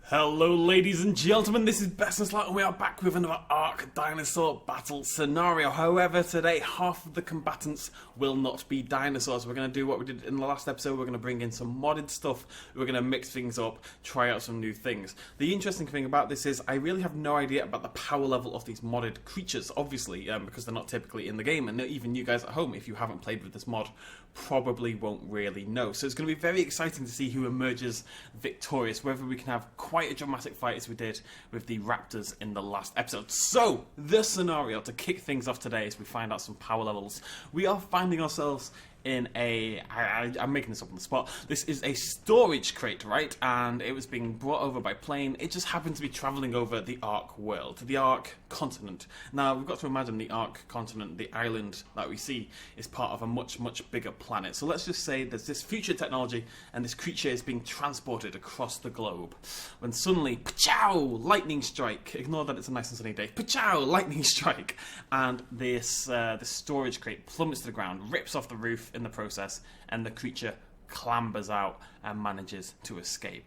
Hello ladies and gentlemen, this is BestInSlot and we are back with another ARK Dinosaur battle scenario. However, today half of the combatants will not be dinosaurs. We're going to do what we did in the last episode. We're going to bring in some modded stuff. We're going to mix things up, try out some new things. The interesting thing about this is I really have no idea about the power level of these modded creatures, obviously, because they're not typically in the game. And even you guys at home, if you haven't played with this mod, probably won't really know. So it's going to be very exciting to see who emerges victorious, whether we can have quite a dramatic fight as we did with the raptors in the last episode. So, the scenario to kick things off today as we find out some power levels. We are finding ourselves in I'm making this up on the spot. This is a storage crate, right? And it was being brought over by plane. It just happened to be traveling over the ARK world, the ARK continent. Now, we've got to imagine the ARK continent, the island that we see, is part of a much, much bigger planet. So let's just say there's this future technology and this creature is being transported across the globe. When suddenly, pa-chow, lightning strike. Ignore that it's a nice and sunny day. Pa-chow, lightning strike. And this storage crate plummets to the ground, rips off the roof in the process, and the creature clambers out and manages to escape.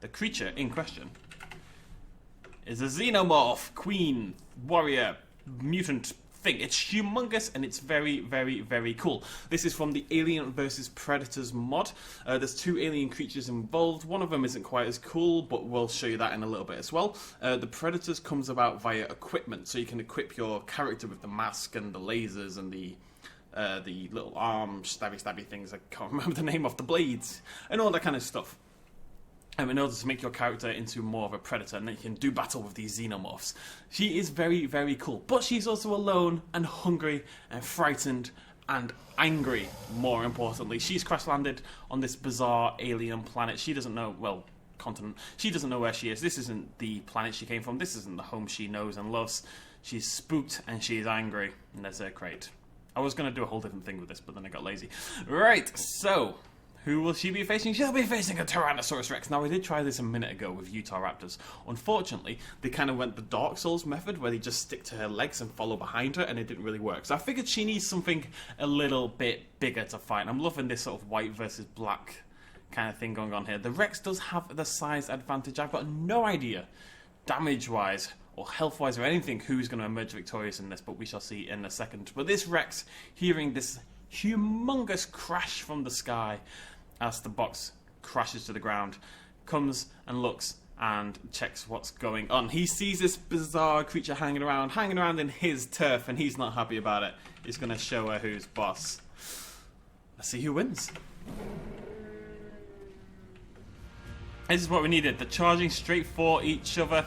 The creature in question is a xenomorph, queen, warrior, mutant thing. It's humongous and it's very, very, very cool. This is from the Alien vs Predators mod. There's two alien creatures involved. One of them isn't quite as cool, but we'll show you that in a little bit as well. The Predators comes about via equipment, so you can equip your character with the mask and the lasers and the little arm stabby things. I can't remember the name of the blades and all that kind of stuff. In order to make your character into more of a predator, and then you can do battle with these xenomorphs. She is very, very cool, but she's also alone and hungry and frightened and angry, more importantly. She's crash-landed on this bizarre alien planet. She doesn't know, well, continent. She doesn't know where she is. This isn't the planet she came from. This isn't the home she knows and loves. She's spooked and she's angry, and there's her crate. I was going to do a whole different thing with this, but then I got lazy. Right, so who will she be facing? She'll be facing a Tyrannosaurus Rex. Now, I did try this a minute ago with Utah Raptors. Unfortunately, they kind of went the Dark Souls method, where they just stick to her legs and follow behind her, and it didn't really work. So I figured she needs something a little bit bigger to fight. I'm loving this sort of white versus black kind of thing going on here. The Rex does have the size advantage. I've got no idea, damage-wise or health-wise or anything, who's going to emerge victorious in this, but we shall see in a second. But this Rex, hearing this humongous crash from the sky as the box crashes to the ground, comes and looks and checks what's going on. He sees this bizarre creature hanging around in his turf, and he's not happy about it. He's going to show her who's boss. Let's see who wins. This is what we needed. They're charging straight for each other,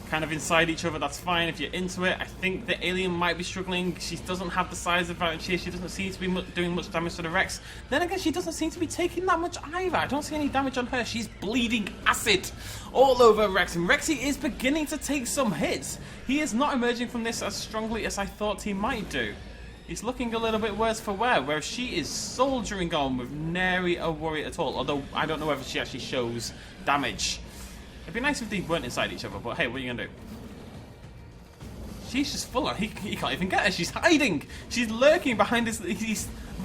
kind of inside each other. That's fine if you're into it. I think the alien might be struggling. She doesn't have the size advantage here. She doesn't seem to be doing much damage to the Rex. Then again, she doesn't seem to be taking that much either. I don't see any damage on her. She's bleeding acid all over Rex, and Rexy is beginning to take some hits. He is not emerging from this as strongly as I thought he might do. He's looking a little bit worse for wear, whereas she is soldiering on with nary a worry at all. Although I don't know whether she actually shows damage. It'd be nice if they weren't inside each other, but hey, what are you gonna do? She's just full on. He can't even get her. She's hiding. She's lurking behind this.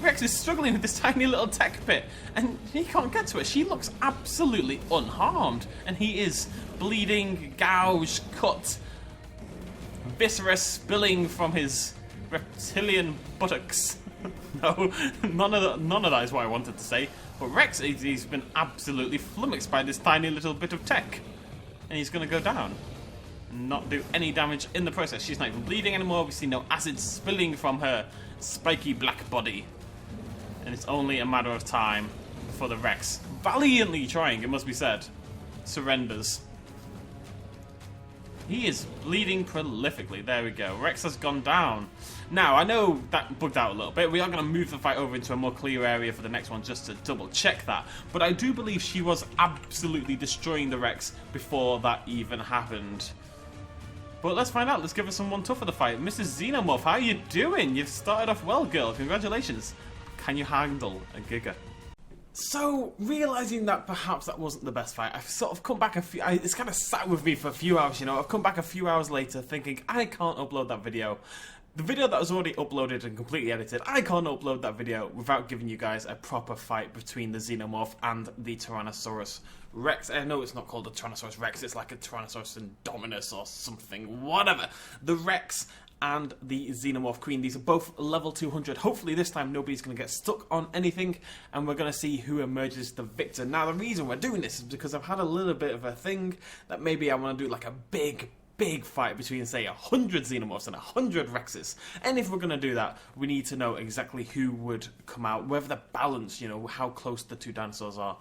Rex is struggling with this tiny little tech pit, and he can't get to her. She looks absolutely unharmed, and he is bleeding, gouged, cut, viscera spilling from his reptilian buttocks. No, none of that is what I wanted to say. But Rex, he's been absolutely flummoxed by this tiny little bit of tech. And he's going to go down and not do any damage in the process. She's not even bleeding anymore. We see no acid spilling from her spiky black body. And it's only a matter of time before the Rex, valiantly trying, it must be said, surrenders. He is bleeding prolifically. There we go. Rex has gone down. Now, I know that bugged out a little bit. We are going to move the fight over into a more clear area for the next one just to double check that. But I do believe she was absolutely destroying the Rex before that even happened. But let's find out. Let's give her someone tough for the fight. Mrs. Xenomorph, how are you doing? You've started off well, girl. Congratulations. Can you handle a Giga? So, realising that perhaps that wasn't the best fight, I've sort of come back it's kind of sat with me for a few hours, you know. I've come back a few hours later thinking, I can't upload that video. The video that was already uploaded and completely edited, I can't upload that video without giving you guys a proper fight between the Xenomorph and the Tyrannosaurus Rex. I know it's not called a Tyrannosaurus Rex, it's like a Tyrannosaurus Indominus or something, whatever. The Rex and the Xenomorph Queen, these are both level 200. Hopefully this time nobody's going to get stuck on anything, and we're going to see who emerges the victor. Now the reason we're doing this is because I've had a little bit of a thing that maybe I want to do like a big fight between, say, 100 Xenomorphs and 100 Rexes. And if we're going to do that, we need to know exactly who would come out, whether the balance, you know, how close the two dinosaurs are.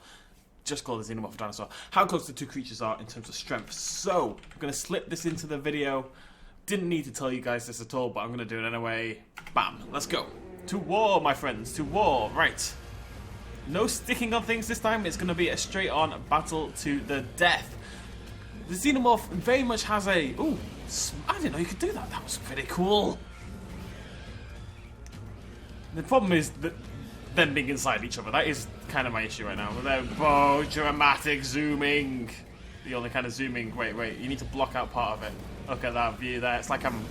Just call the Xenomorph a dinosaur. How close the two creatures are in terms of strength. So, I'm going to slip this into the video. Didn't need to tell you guys this at all, but I'm going to do it anyway. Bam. Let's go. To war, my friends. To war. Right. No sticking on things this time. It's going to be a straight-on battle to the death. The Xenomorph very much has a... Ooh, I didn't know you could do that. That was pretty cool. The problem is that them being inside each other. That is kind of my issue right now. Oh, dramatic zooming. The only kind of zooming. Wait. You need to block out part of it. Look at that view there. It's like I'm...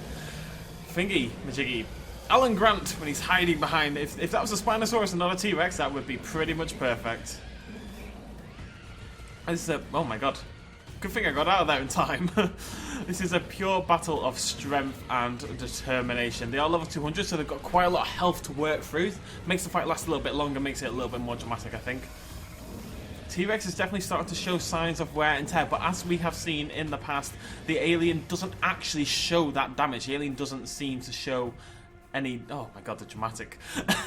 Thingy, majiggy. Alan Grant, when he's hiding behind... If that was a Spinosaurus and not a T-Rex, that would be pretty much perfect. Oh my god. Good thing I got out of there in time. This is a pure battle of strength and determination. They are level 200, so they've got quite a lot of health to work through. Makes the fight last a little bit longer, makes it a little bit more dramatic, I think. T-Rex is definitely starting to show signs of wear and tear, but as we have seen in the past, the alien doesn't actually show that damage. The alien doesn't seem to show any... Oh my god, the dramatic.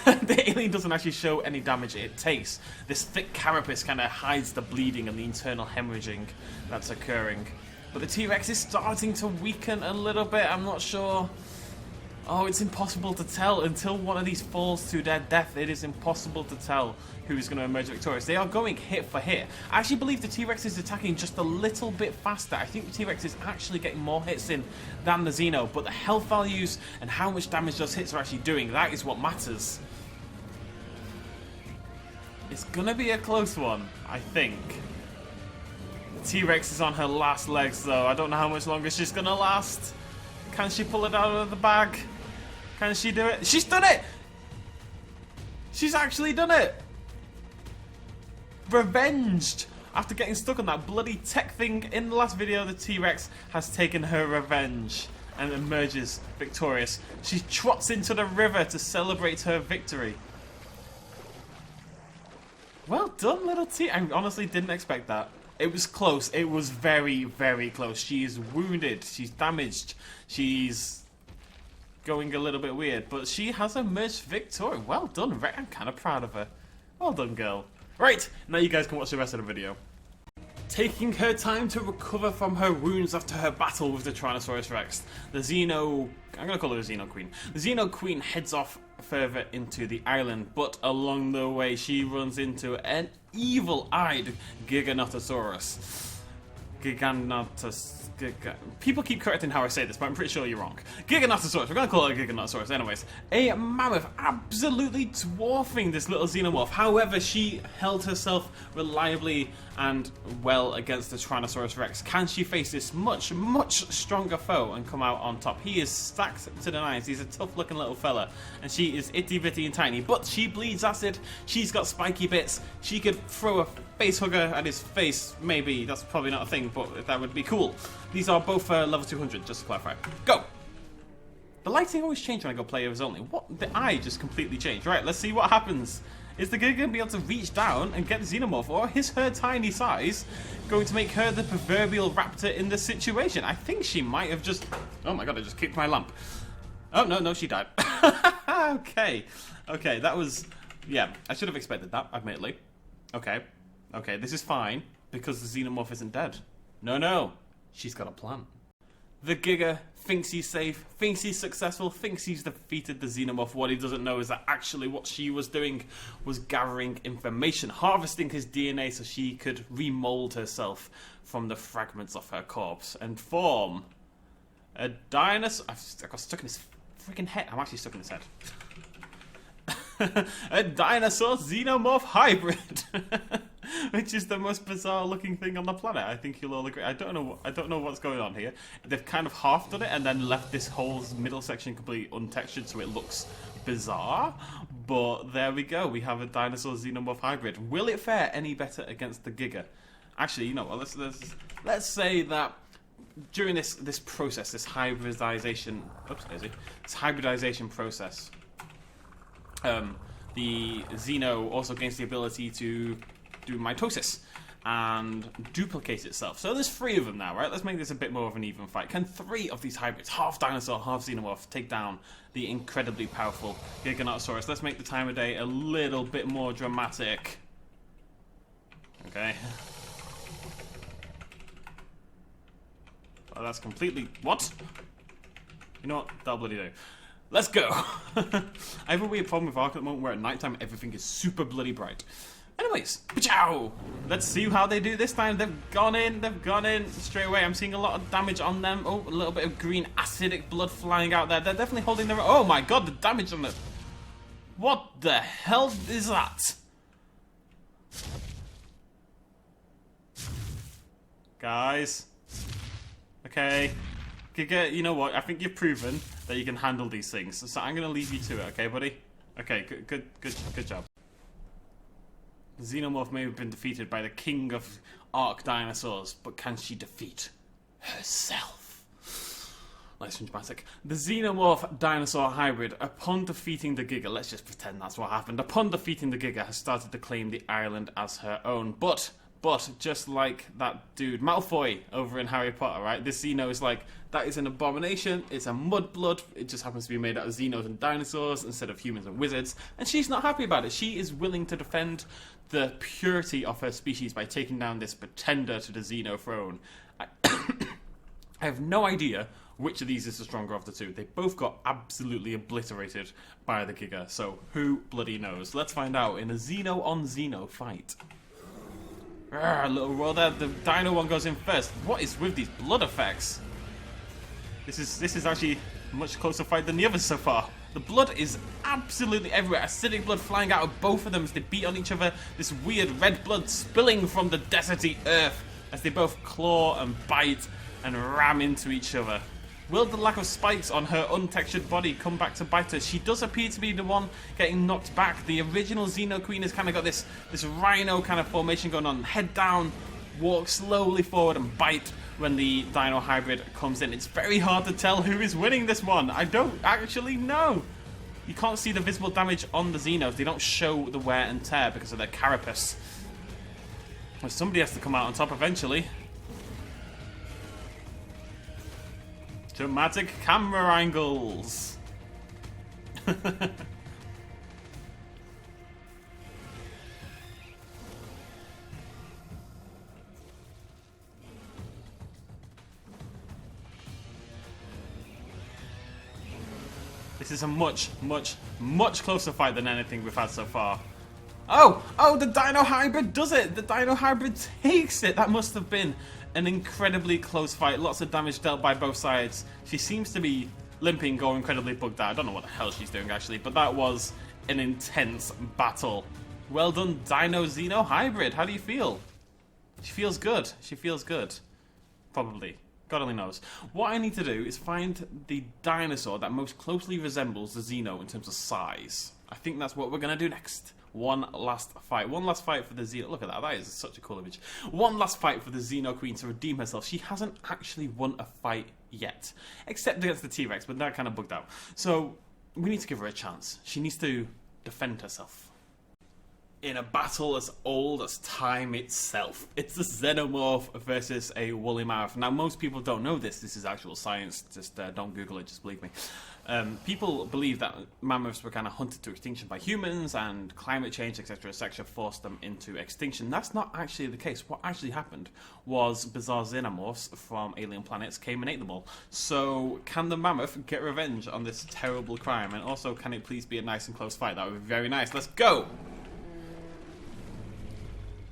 The alien doesn't actually show any damage it takes. This thick carapace kind of hides the bleeding and the internal hemorrhaging that's occurring. But the T-Rex is starting to weaken a little bit, I'm not sure. Oh, it's impossible to tell. Until one of these falls to their death, it is impossible to tell who's going to emerge victorious. They are going hit for hit. I actually believe the T-Rex is attacking just a little bit faster. I think the T-Rex is actually getting more hits in than the Xeno, but the health values and how much damage those hits are actually doing, that is what matters. It's going to be a close one, I think. The T-Rex is on her last legs, though. I don't know how much longer she's going to last. Can she pull it out of the bag? Can she do it? She's done it! She's actually done it! Revenged! After getting stuck on that bloody tech thing in the last video, the T-Rex has taken her revenge and emerges victorious. She trots into the river to celebrate her victory. Well done, little T. I honestly didn't expect that. It was close. It was very, very close. She is wounded. She's damaged. She's going a little bit weird, but she has emerged victorious. Well done, I'm kind of proud of her. Well done, girl. Right, now you guys can watch the rest of the video. Taking her time to recover from her wounds after her battle with the Tyrannosaurus Rex, the Xeno... I'm going to call her the Xeno Queen. The Xeno Queen heads off further into the island, but along the way she runs into an evil-eyed Giganotosaurus. People keep correcting how I say this, but I'm pretty sure you're wrong. Giganotosaurus, we're going to call it a Giganotosaurus anyways. A mammoth, absolutely dwarfing this little Xenomorph. However, she held herself reliably and well against the Tyrannosaurus Rex. Can she face this much stronger foe and come out on top? He is stacked to the nines. He's a tough looking little fella, and she is itty bitty and tiny, but she bleeds acid. She's got spiky bits. She could throw a face hugger at his face, maybe. That's probably not a thing, but that would be cool. These are both level 200, just to clarify. Go! The lighting always changes when I go players only. What? The eye just completely changed. Right, let's see what happens. Is the Giga going to be able to reach down and get the Xenomorph, or is her tiny size going to make her the proverbial raptor in this situation? I think she might have just... Oh my god, I just kicked my lamp. Oh, no, she died. Okay, that was... Yeah, I should have expected that, admittedly. Okay, this is fine, because the Xenomorph isn't dead. No, she's got a plan. The Giga thinks he's safe, thinks he's successful, thinks he's defeated the Xenomorph. What he doesn't know is that actually what she was doing was gathering information, harvesting his DNA so she could remold herself from the fragments of her corpse and form a dinosaur. I got stuck in his freaking head. I'm actually stuck in his head. A dinosaur Xenomorph hybrid. which is the most bizarre looking thing on the planet. I think you'll all agree. I don't know what's going on here. They've kind of half done it and then left this whole middle section completely untextured, so it looks bizarre. But there we go. We have a dinosaur xenomorph hybrid. Will it fare any better against the Giga? Actually, you know what? Let's say that during this process, this hybridization. Oops, this hybridization process. The Xeno also gains the ability to do mitosis and duplicate itself. So there's 3 of them now, right? Let's make this a bit more of an even fight. Can 3 of these hybrids, half dinosaur, half xenomorph, take down the incredibly powerful Giganotosaurus? Let's make the time of day a little bit more dramatic. Okay. Oh, that's completely... What? You know what? That'll bloody do. Let's go! I have a weird problem with ARK at the moment where at nighttime everything is super bloody bright. Anyways, pachow! Let's see how they do this time. They've gone in straight away. I'm seeing a lot of damage on them. Oh, a little bit of green acidic blood flying out there. They're definitely holding their... Oh my god, the damage on them! What the hell is that? Guys. Okay. Giga, you know what? I think you've proven that you can handle these things. So I'm going to leave you to it, okay, buddy? Okay, good job. The Xenomorph may have been defeated by the king of ARK dinosaurs, but can she defeat herself? Nice and dramatic. The Xenomorph dinosaur hybrid, upon defeating the Giga, let's just pretend that's what happened, upon defeating the Giga, has started to claim the island as her own. But just like that dude Malfoy over in Harry Potter, right? This Xeno is like, that is an abomination, it's a mudblood, it just happens to be made out of Xenos and dinosaurs instead of humans and wizards, and she's not happy about it. She is willing to defend the purity of her species by taking down this pretender to the Xeno throne. I have no idea which of these is the stronger of the two. They both got absolutely obliterated by the Giga, so who bloody knows? Let's find out in a Xeno on Xeno fight. A little roll there. The Dino one goes in first. What is with these blood effects? This is actually a much closer fight than the others so far. The blood is absolutely everywhere. Acidic blood flying out of both of them as they beat on each other. This weird red blood spilling from the deserty earth as they both claw and bite and ram into each other. Will the lack of spikes on her untextured body come back to bite her? She does appear to be the one getting knocked back. The original Xeno Queen has kind of got this rhino kind of formation going on. Head down, walk slowly forward and bite when the Dino Hybrid comes in. It's very hard to tell who is winning this one. I don't actually know. You can't see the visible damage on the Xenos. They don't show the wear and tear because of their carapace. Well, somebody has to come out on top eventually. Dramatic camera angles. This is a much closer fight than anything we've had so far. Oh, the Dino Hybrid does it! The Dino Hybrid takes it! That must have been an incredibly close fight. Lots of damage dealt by both sides. She seems to be limping, going incredibly bugged out. I don't know what the hell she's doing actually, but that was an intense battle. Well done, Dino Xeno Hybrid. How do you feel? She feels good. She feels good. Probably. God only knows. What I need to do is find the dinosaur that most closely resembles the Xeno in terms of size. I think that's what we're going to do next. One last fight. One last fight for the Xeno. Look at that. That is such a cool image. One last fight for the Xeno Queen to redeem herself. She hasn't actually won a fight yet. Except against the T-Rex, but that kind of bugged out. So, we need to give her a chance. She needs to defend herself. In a battle as old as time itself, it's the Xenomorph versus a woolly mammoth. Now, most people don't know this. This is actual science. Just don't Google it. Just believe me. People believe that mammoths were kind of hunted to extinction by humans, and climate change, etc., etc., forced them into extinction. That's not actually the case. What actually happened was bizarre xenomorphs from alien planets came and ate them all. So, can the mammoth get revenge on this terrible crime? And also, can it please be a nice and close fight? That would be very nice. Let's go!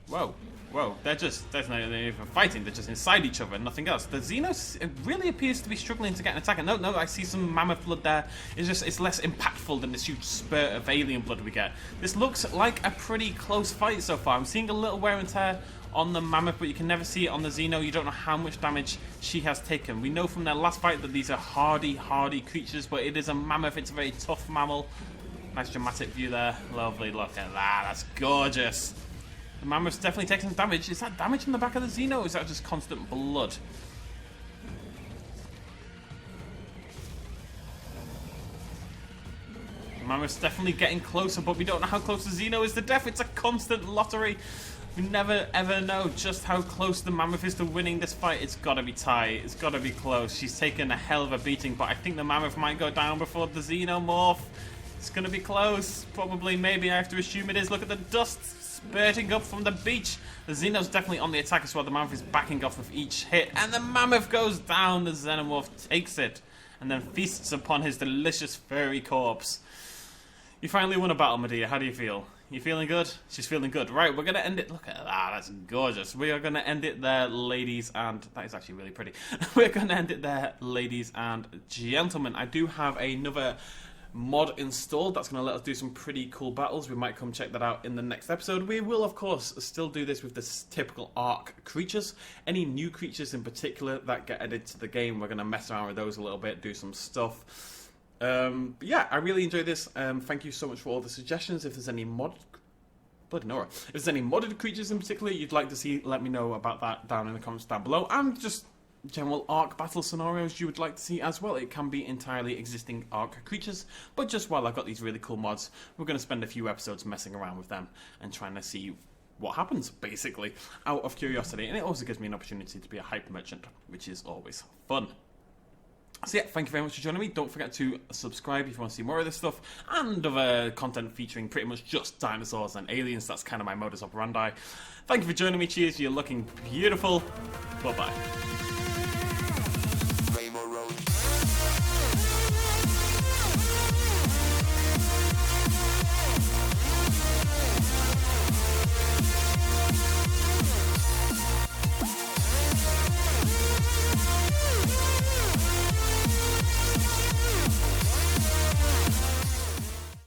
Whoa. Whoa, they're not even fighting, they're just inside each other and nothing else. The Xenos, it really appears to be struggling to get an attack. No, I see some mammoth blood there. It's less impactful than this huge spurt of alien blood we get. This looks like a pretty close fight so far. I'm seeing a little wear and tear on the mammoth, but you can never see it on the Xeno. You don't know how much damage she has taken. We know from their last fight that these are hardy creatures, but it is a mammoth. It's a very tough mammal. Nice dramatic view there. Lovely, look at that. That's gorgeous. The mammoth's definitely taking some damage. Is that damage in the back of the Xeno, or is that just constant blood? The mammoth's definitely getting closer, but we don't know how close the Xeno is to death. It's a constant lottery. We never ever know just how close the mammoth is to winning this fight. It's got to be tight. It's got to be close. She's taken a hell of a beating, but I think the mammoth might go down before the Xenomorph. It's going to be close. Probably, maybe, I have to assume it is. Look at the dust spurting up from the beach. The Xeno's definitely on the attack as well. The mammoth is backing off with each hit, and the mammoth goes down. The Xenomorph takes it and then feasts upon his delicious furry corpse. You finally won a battle, Medea. How do you feel? You feeling good? She's feeling good. Right, we're going to end it. Look at that. That's gorgeous. We are going to end it there, ladies, and that is actually really pretty. We're going to end it there, ladies and gentlemen. I do have another mod installed that's going to let us do some pretty cool battles. We might come check that out in the next episode. We will, of course, still do this with the typical ARK creatures. Any new creatures in particular that get added to the game, we're going to mess around with those a little bit, do some stuff. Yeah, I really enjoyed this. Thank you so much for all the suggestions. If there's any if there's any modded creatures in particular you'd like to see, let me know about that down in the comments down below. And just general ARK battle scenarios you would like to see as well. It can be entirely existing ARK creatures, but just while I've got these really cool mods, we're going to spend a few episodes messing around with them and trying to see what happens, basically, out of curiosity. And it also gives me an opportunity to be a hyper merchant, which is always fun. So yeah, thank you very much for joining me. Don't forget to subscribe if you want to see more of this stuff and other content featuring pretty much just dinosaurs and aliens. That's kind of my modus operandi. Thank you for joining me. Cheers. You're looking beautiful. Bye-bye.